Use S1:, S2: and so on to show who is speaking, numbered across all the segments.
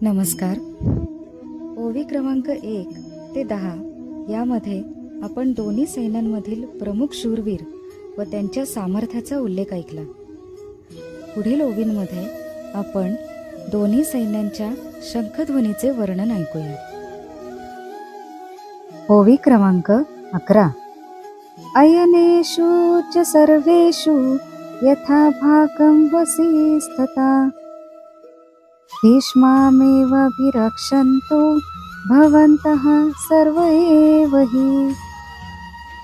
S1: नमस्कार. ओवी क्रमांक 1 ते 10 यामध्ये आपण दोन्ही सैन्यांमधील प्रमुख शूरवीर व त्यांच्या सामर्थ्याचा उल्लेख ऐकला. पुढील ओवींमध्ये आपण दोन्ही सैन्यांच्या शंखध्वनीचे वर्णन ऐकूया. ओवी क्रमांक 11. अयनेषु च सर्वेषु यथा भागं वसिष्ठता भीष्मामेवाभिरक्षन्तु भवन्तः सर्व एव हि.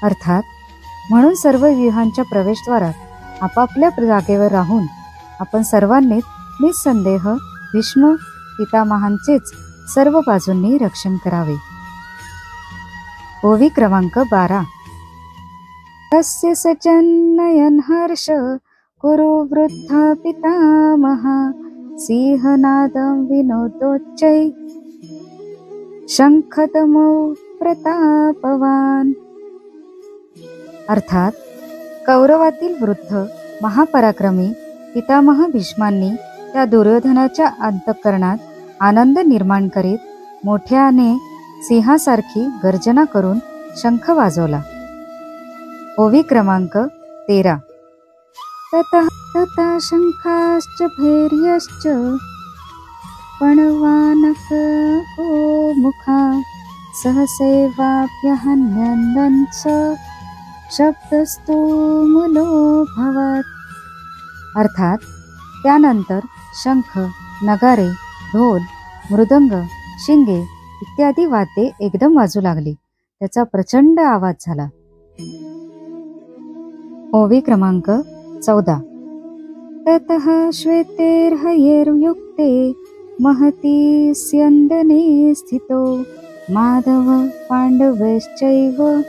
S1: अर्थात, म्हणून सर्व व्यूहांच्या प्रवेशद्वारात आपापल्या जागेवर राहून आपण सर्वांनीच निसंदेह भीष्म पितामहांचेच सर्व बाजूंनी रक्षण करावे. ओवी क्रमांक 12. तस्य सजन्नयन हर्ष कुरु वृद्ध पितामहा सिंहनादं विनोदोच्चै शंखदमौ प्रतापवान. अर्थात, कौरवातील वृद्ध महापराक्रमी पितामह भीष्मांनी त्या दुर्योधनाच्या अंतःकरणात आनंद निर्माण करीत मोठ्याने सिंहासारखी गर्जना करून शंख वाजवला. ओवी क्रमांक 13. ततः शंखाश्च भैर्यश्च पणवानक गोमुखा सहसैवाभ्यहन्यन्दन् शब्दस्तु मुलोऽभवत्. अर्थात, त्यानंतर शंख, नगारे, ढोल, मृदंग, शिंगे इत्यादी वाद्ये एकदम वाजू लागली. त्याचा प्रचंड आवाज झाला. ओवी क्रमांक 14. ततः श्वेतैर्हयैर्युक्ते महती स्यन्दने स्थितो माधव पांडवश्चैव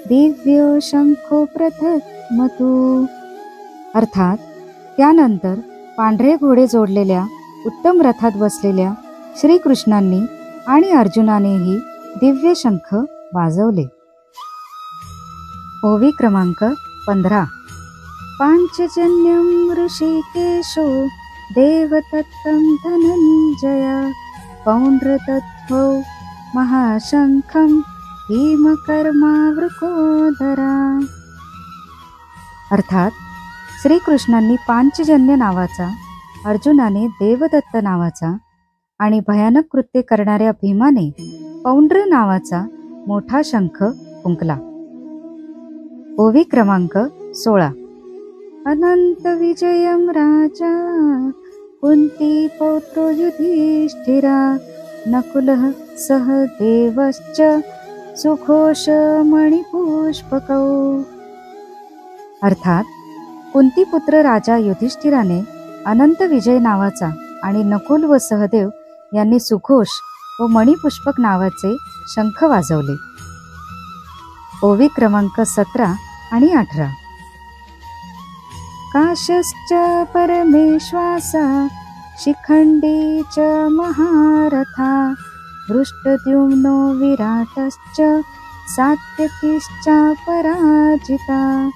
S1: दिव्यो शंखो प्रथमतु. अर्थात, त्यानंतर पांढरे घोडे जोडलेल्या उत्तम रथात बसलेल्या श्रीकृष्णांनी आणि अर्जुनानेही दिव्य शंख वाजवले. ओवी क्रमांक 15. पांचजन्यं ऋषिकेशो देवदत्तं धनंजया पौंड्रदत्तो महाशंखं भीमकर्मावृकोदरा. अर्थात, श्रीकृष्णांनी पांचजन्य नावाचा, अर्जुनाने देवदत्त नावाचा आणि भयानक कृत्य करणाऱ्या भीमाने पौंड्र नावाचा मोठा शंख फुंकला. ओवी क्रमांक 16. अनंत विजयं राजा कुंती पौत्रो युधिष्ठिरा नकुलः सह देवश्च सुघोष मणिपुष्पकौ. अर्थात, कुंतीपुत्र राजा युधिष्ठिराने अनंत विजय नावाचा आणि नकुल व सहदेव यांनी सुघोष व मणिपुष्पक नावाचे शंख वाजवले. ओवी क्रमांक 17 आणि 18. काशश्च परमेश्वासा शिखंडी च महारथा दृष्टद्युम्नो विराटश्च सात्यकीश्च पराजिता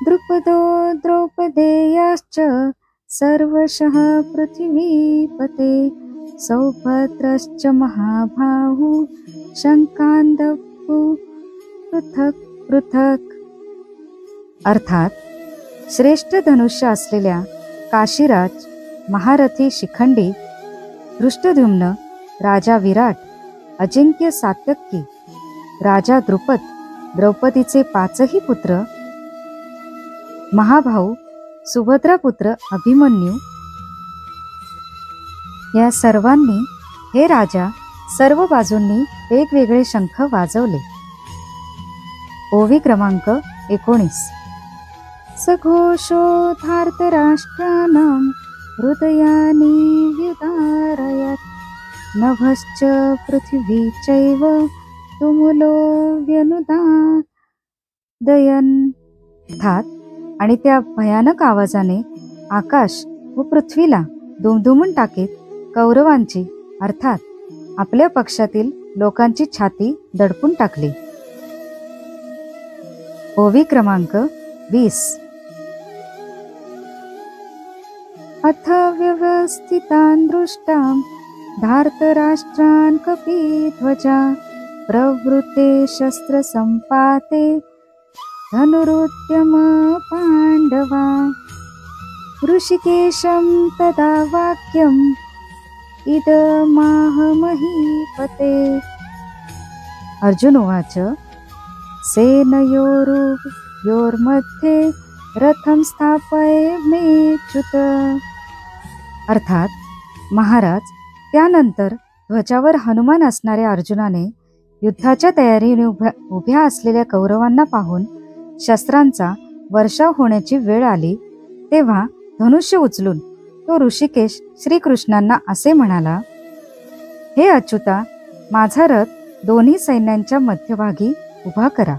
S1: द्रुपदो द्रौपदेयाश्च सर्वशः पृथिवीपते सौभद्रश्च महाबाहु शंकान्दपु पृथक पृथक. अर्थात, श्रेष्ठ धनुष्य असलेल्या काशीराज, महारथी शिखंडी, दृष्टद्युम्न, राजा विराट, अजिंक्य सात्यकी, राजा द्रुपद, द्रौपदीचे 5ही पुत्र, महाभाऊ सुभद्रापुत्र अभिमन्यू या सर्वांनी हे राजा सर्व बाजूंनी वेगवेगळे शंख वाजवले. ओवी क्रमांक 19. सघोषोधार्तराष्ट्राणां हृदयानि व्युदारयत् नभश्च पृथिवी चैव तुमुलो व्यनुदादयन्. अर्थात, आणि त्या भयानक आवाजाने आकाश व पृथ्वीला दुमदुमून टाकीत कौरवांची अर्थात आपल्या पक्षातील लोकांची छाती दडपून टाकली. ओवी क्रमांक 20. अथ व्यवस्थितान् दृष्टां धार्तराष्ट्रान् कपिध्वजा प्रवृत्ते शस्त्रसम्पाते धनुरुद्यम पाण्डवा। ऋषिकेशं तदा वाक्यम् इदमाह महीपते। अर्जुन उवाच सेनयोर्मध्ये रथं स्थापयेच्युत। अर्थात महाराज, त्यानंतर ध्वजावर हनुमान असणाऱ्या अर्जुनाने युद्धाच्या तयारीने उभ्या असलेल्या कौरवांना पाहून शस्त्रांचा वर्षाव होण्याची वेळ आली तेव्हा धनुष्य उचलून तो ऋषिकेश श्रीकृष्णांना असे म्हणाला, हे अच्युता, माझा रथ दोन्ही सैन्यांच्या मध्यभागी उभा करा.